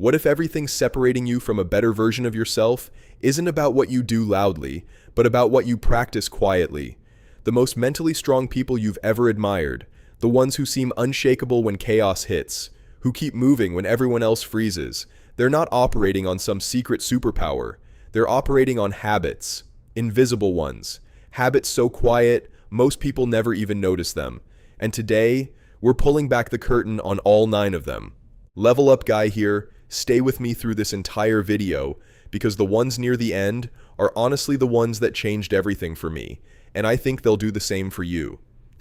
What if everything separating you from a better version of yourself isn't about what you do loudly, but about what you practice quietly? The most mentally strong people you've ever admired, the ones who seem unshakable when chaos hits, who keep moving when everyone else freezes, they're not operating on some secret superpower. They're operating on habits, invisible ones, habits so quiet, most people never even notice them. And today, we're pulling back the curtain on all 9 of them. Level Up Guy here, stay with me through this entire video, because the ones near the end are honestly the ones that changed everything for me, and I think they'll do the same for you.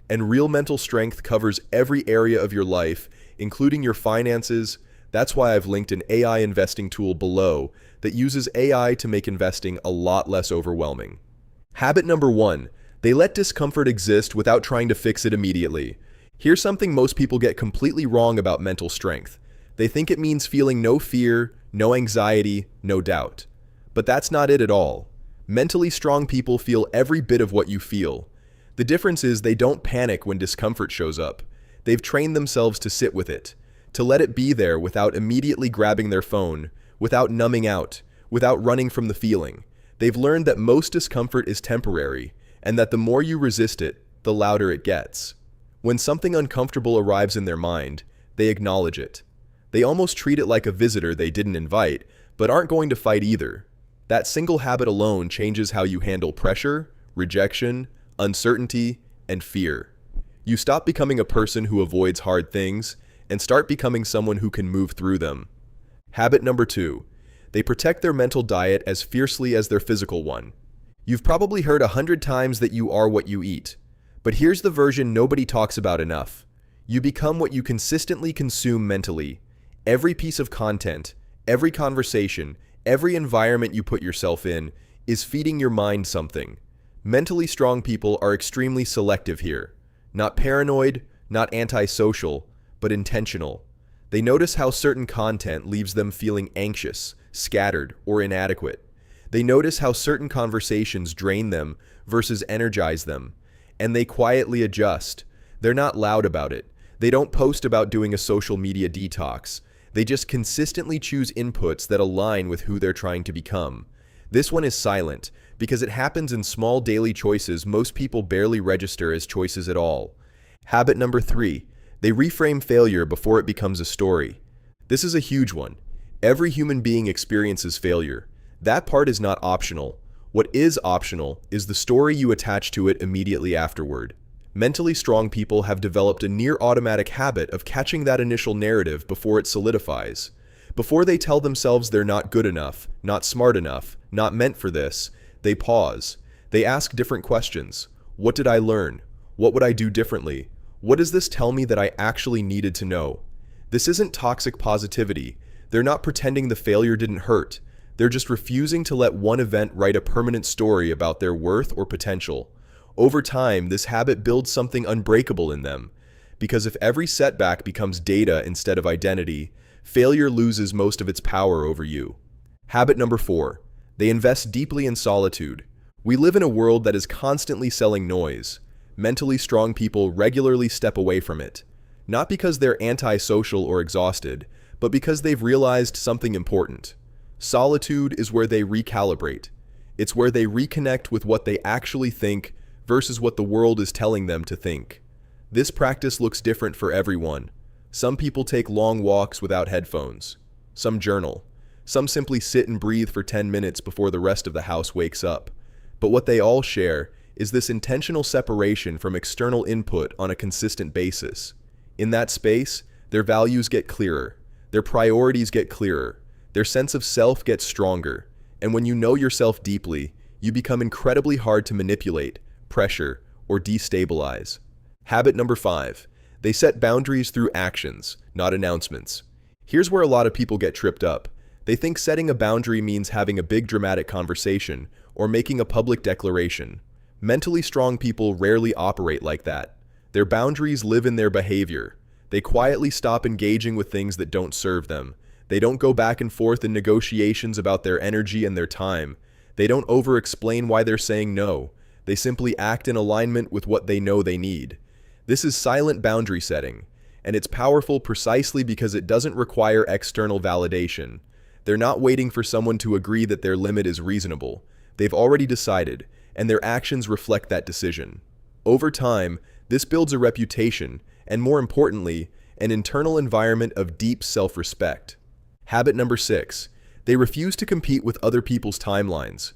And real mental strength covers every area of your life, including your finances. That's why I've linked an AI investing tool below that uses AI to make investing a lot less overwhelming. Habit number 1, they let discomfort exist without trying to fix it immediately. Here's something most people get completely wrong about mental strength. They think it means feeling no fear, no anxiety, no doubt. But that's not it at all. Mentally strong people feel every bit of what you feel. The difference is they don't panic when discomfort shows up. They've trained themselves to sit with it, to let it be there without immediately grabbing their phone, without numbing out, without running from the feeling. They've learned that most discomfort is temporary, and that the more you resist it, the louder it gets. When something uncomfortable arrives in their mind, they acknowledge it. They almost treat it like a visitor they didn't invite, but aren't going to fight either. That single habit alone changes how you handle pressure, rejection, uncertainty, and fear. You stop becoming a person who avoids hard things and start becoming someone who can move through them. Habit number 2, they protect their mental diet as fiercely as their physical one. You've probably heard 100 times that you are what you eat, but here's the version nobody talks about enough. You become what you consistently consume mentally. Every piece of content, every conversation, every environment you put yourself in is feeding your mind something. Mentally strong people are extremely selective here. Not paranoid, not antisocial, but intentional. They notice how certain content leaves them feeling anxious, scattered, or inadequate. They notice how certain conversations drain them versus energize them, and they quietly adjust. They're not loud about it. They don't post about doing a social media detox. They just consistently choose inputs that align with who they're trying to become. This one is silent, because it happens in small daily choices most people barely register as choices at all. Habit number 3, they reframe failure before it becomes a story. This is a huge one. Every human being experiences failure. That part is not optional. What is optional is the story you attach to it immediately afterward. Mentally strong people have developed a near-automatic habit of catching that initial narrative before it solidifies. Before they tell themselves they're not good enough, not smart enough, not meant for this, they pause. They ask different questions. What did I learn? What would I do differently? What does this tell me that I actually needed to know? This isn't toxic positivity. They're not pretending the failure didn't hurt. They're just refusing to let one event write a permanent story about their worth or potential. Over time, this habit builds something unbreakable in them, because if every setback becomes data instead of identity, failure loses most of its power over you. Habit number 4, they invest deeply in solitude. We live in a world that is constantly selling noise. Mentally strong people regularly step away from it, not because they're antisocial or exhausted, but because they've realized something important. Solitude is where they recalibrate. It's where they reconnect with what they actually think versus what the world is telling them to think. This practice looks different for everyone. Some people take long walks without headphones. Some journal. Some simply sit and breathe for 10 minutes before the rest of the house wakes up. But what they all share is this intentional separation from external input on a consistent basis. In that space, their values get clearer, their priorities get clearer, their sense of self gets stronger, and when you know yourself deeply, you become incredibly hard to manipulate, pressure, or destabilize. Habit number 5, they set boundaries through actions, not announcements. Here's where a lot of people get tripped up. They think setting a boundary means having a big dramatic conversation or making a public declaration. Mentally strong people rarely operate like that. Their boundaries live in their behavior. They quietly stop engaging with things that don't serve them. They don't go back and forth in negotiations about their energy and their time. They don't over-explain why they're saying no. They simply act in alignment with what they know they need. This is silent boundary setting, and it's powerful precisely because it doesn't require external validation. They're not waiting for someone to agree that their limit is reasonable. They've already decided, and their actions reflect that decision. Over time, this builds a reputation, and more importantly, an internal environment of deep self-respect. Habit number 6. They refuse to compete with other people's timelines.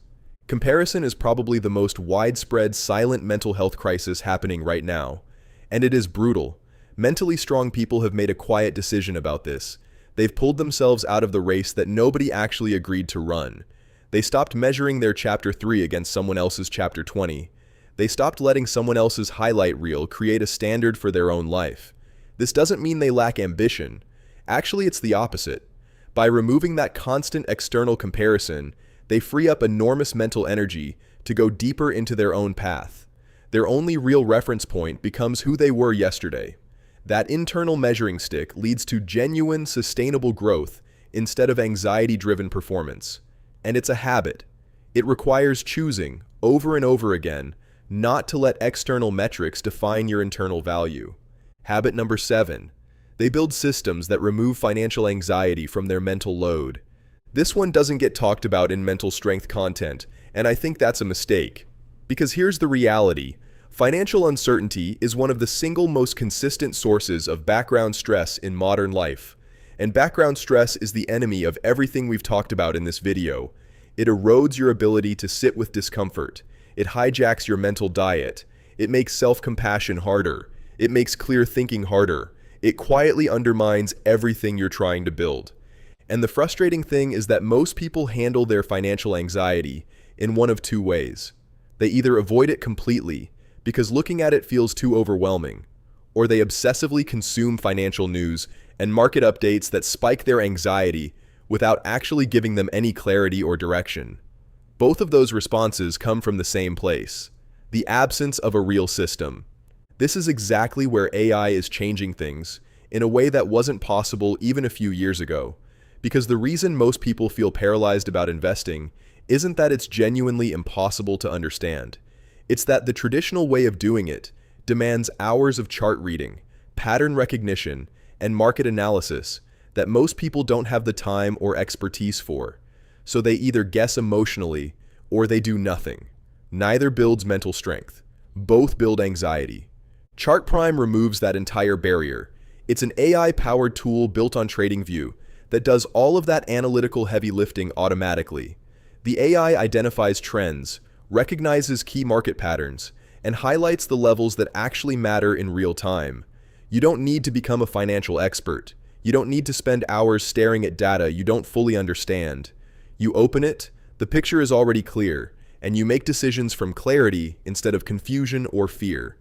Comparison is probably the most widespread silent mental health crisis happening right now, and it is brutal. Mentally strong people have made a quiet decision about this. They've pulled themselves out of the race that nobody actually agreed to run. They stopped measuring their chapter 3 against someone else's chapter 20. They stopped letting someone else's highlight reel create a standard for their own life. This doesn't mean they lack ambition. Actually, it's the opposite. By removing that constant external comparison, they free up enormous mental energy to go deeper into their own path. Their only real reference point becomes who they were yesterday. That internal measuring stick leads to genuine, sustainable growth instead of anxiety-driven performance. And it's a habit. It requires choosing, over and over again, not to let external metrics define your internal value. Habit number 7. They build systems that remove financial anxiety from their mental load. This one doesn't get talked about in mental strength content, and I think that's a mistake. Because here's the reality. Financial uncertainty is one of the single most consistent sources of background stress in modern life. And background stress is the enemy of everything we've talked about in this video. It erodes your ability to sit with discomfort. It hijacks your mental diet. It makes self-compassion harder. It makes clear thinking harder. It quietly undermines everything you're trying to build. And the frustrating thing is that most people handle their financial anxiety in one of two ways. They either avoid it completely, because looking at it feels too overwhelming, or they obsessively consume financial news and market updates that spike their anxiety without actually giving them any clarity or direction. Both of those responses come from the same place: the absence of a real system. This is exactly where AI is changing things in a way that wasn't possible even a few years ago, because the reason most people feel paralyzed about investing isn't that it's genuinely impossible to understand. It's that the traditional way of doing it demands hours of chart reading, pattern recognition, and market analysis that most people don't have the time or expertise for. So they either guess emotionally or they do nothing. Neither builds mental strength. Both build anxiety. Chart Prime removes that entire barrier. It's an AI-powered tool built on TradingView that does all of that analytical heavy lifting automatically. The AI identifies trends, recognizes key market patterns, and highlights the levels that actually matter in real time. You don't need to become a financial expert. You don't need to spend hours staring at data you don't fully understand. You open it, the picture is already clear, and you make decisions from clarity instead of confusion or fear.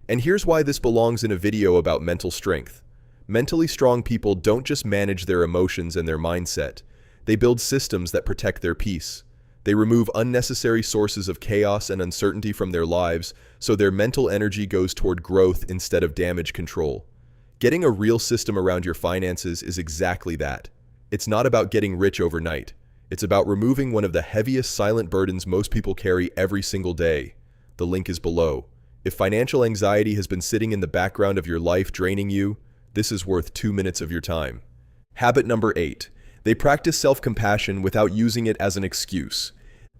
And here's why this belongs in a video about mental strength. Mentally strong people don't just manage their emotions and their mindset. They build systems that protect their peace. They remove unnecessary sources of chaos and uncertainty from their lives so their mental energy goes toward growth instead of damage control. Getting a real system around your finances is exactly that. It's not about getting rich overnight. It's about removing one of the heaviest silent burdens most people carry every single day. The link is below. If financial anxiety has been sitting in the background of your life draining you, this is worth 2 minutes of your time. Habit number 8. They practice self-compassion without using it as an excuse.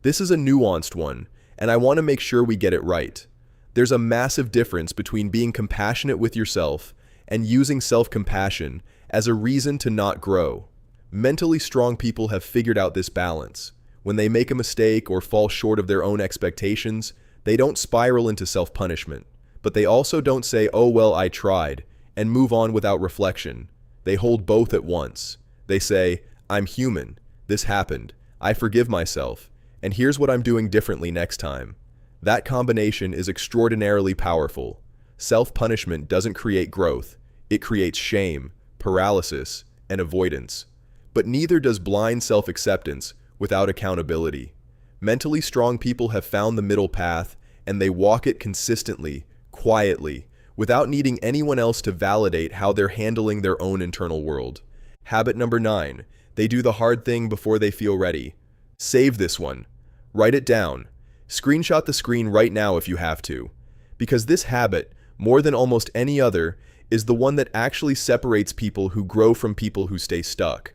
This is a nuanced one, and I want to make sure we get it right. There's a massive difference between being compassionate with yourself and using self-compassion as a reason to not grow. Mentally strong people have figured out this balance. When they make a mistake or fall short of their own expectations, they don't spiral into self-punishment. But they also don't say, "Oh well, I tried," and move on without reflection. They hold both at once. They say, "I'm human. This happened. I forgive myself. And here's what I'm doing differently next time." That combination is extraordinarily powerful. Self-punishment doesn't create growth. It creates shame, paralysis, and avoidance. But neither does blind self-acceptance without accountability. Mentally strong people have found the middle path, and they walk it consistently, quietly, without needing anyone else to validate how they're handling their own internal world. Habit number 9. They do the hard thing before they feel ready. Save this one. Write it down. Screenshot the screen right now if you have to. Because this habit, more than almost any other, is the one that actually separates people who grow from people who stay stuck.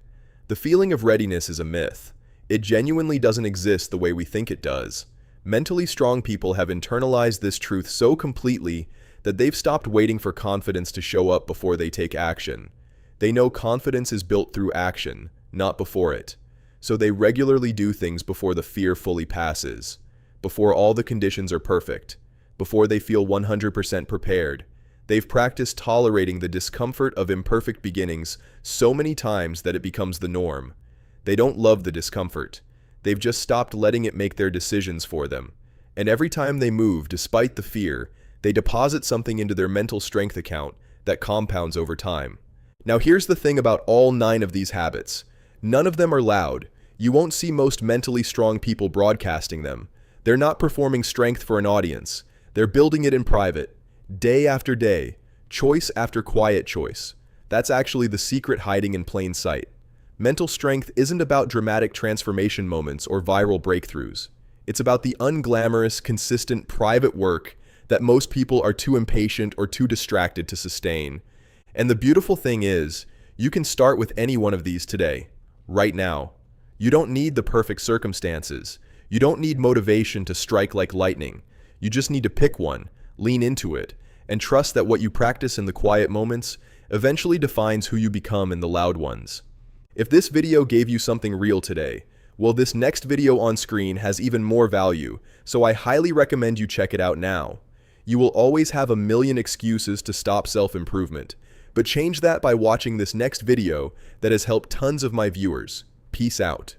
The feeling of readiness is a myth. It genuinely doesn't exist the way we think it does. Mentally strong people have internalized this truth so completely that they've stopped waiting for confidence to show up before they take action. They know confidence is built through action, not before it. So they regularly do things before the fear fully passes, before all the conditions are perfect, before they feel 100% prepared. They've practiced tolerating the discomfort of imperfect beginnings so many times that it becomes the norm. They don't love the discomfort. They've just stopped letting it make their decisions for them. And every time they move, despite the fear, they deposit something into their mental strength account that compounds over time. Now here's the thing about all 9 of these habits. None of them are loud. You won't see most mentally strong people broadcasting them. They're not performing strength for an audience. They're building it in private, day after day, choice after quiet choice. That's actually the secret hiding in plain sight. Mental strength isn't about dramatic transformation moments or viral breakthroughs. It's about the unglamorous, consistent, private work that most people are too impatient or too distracted to sustain. And the beautiful thing is, you can start with any one of these today, right now. You don't need the perfect circumstances. You don't need motivation to strike like lightning. You just need to pick one, lean into it, and trust that what you practice in the quiet moments eventually defines who you become in the loud ones. If this video gave you something real today, well, this next video on screen has even more value, so I highly recommend you check it out now. You will always have a million excuses to stop self-improvement, but change that by watching this next video that has helped tons of my viewers. Peace out.